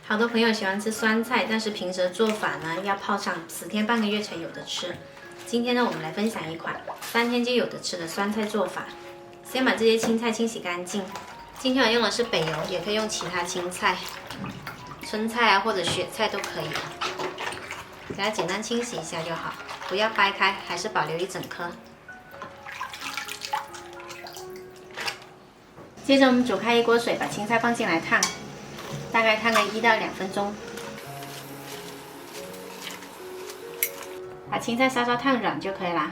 好多朋友喜欢吃酸菜，但是平时的做法呢，要泡上10天半个月才有的吃。今天呢，我们来分享一款3天就有的吃的酸菜做法。先把这些青菜清洗干净。今天我用的是北油，也可以用其他青菜，春菜啊或者雪菜都可以。给它简单清洗一下就好，不要掰开，还是保留一整颗。接着我们煮开一锅水，把青菜放进来烫，大概烫个1到2分钟。把青菜稍稍烫软就可以啦。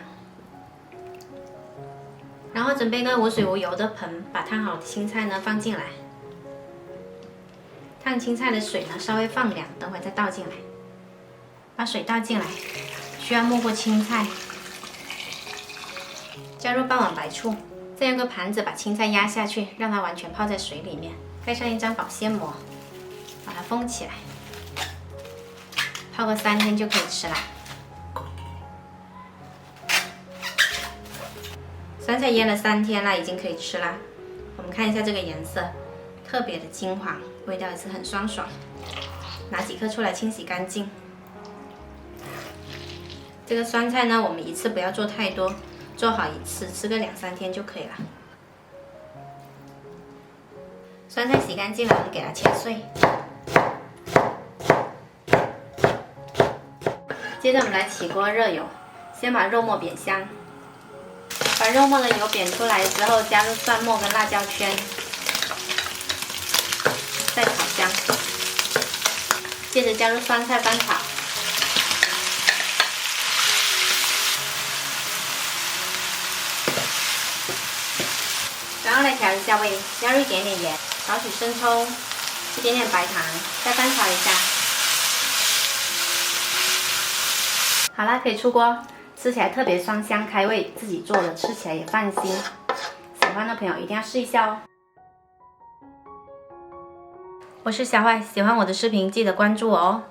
然后准备个无水无油的盆，把烫好的青菜呢放进来。烫青菜的水呢稍微放凉，等会再倒进来。把水倒进来，需要没过青菜，加入半碗白醋。再用个盘子把青菜压下去，让它完全泡在水里面，盖上一张保鲜膜，把它封起来，泡个3天就可以吃啦。酸菜腌了3天啦，已经可以吃啦。我们看一下这个颜色，特别的金黄，味道也是很酸爽。拿几颗出来清洗干净。这个酸菜呢，我们一次不要做太多。做好一次，吃个2、3天就可以了。酸菜洗干净了，我们给它切碎。接着我们来起锅热油，先把肉末煸香。把肉末的油煸出来之后，加入蒜末跟辣椒圈，再炒香。接着加入酸菜翻炒。然后来调一下味，加入一点点盐，少许生抽，一点点白糖，再翻炒一下。好啦，可以出锅，吃起来特别酸香开胃，自己做的吃起来也放心。喜欢的朋友一定要试一下哦。我是小坏，喜欢我的视频记得关注我哦。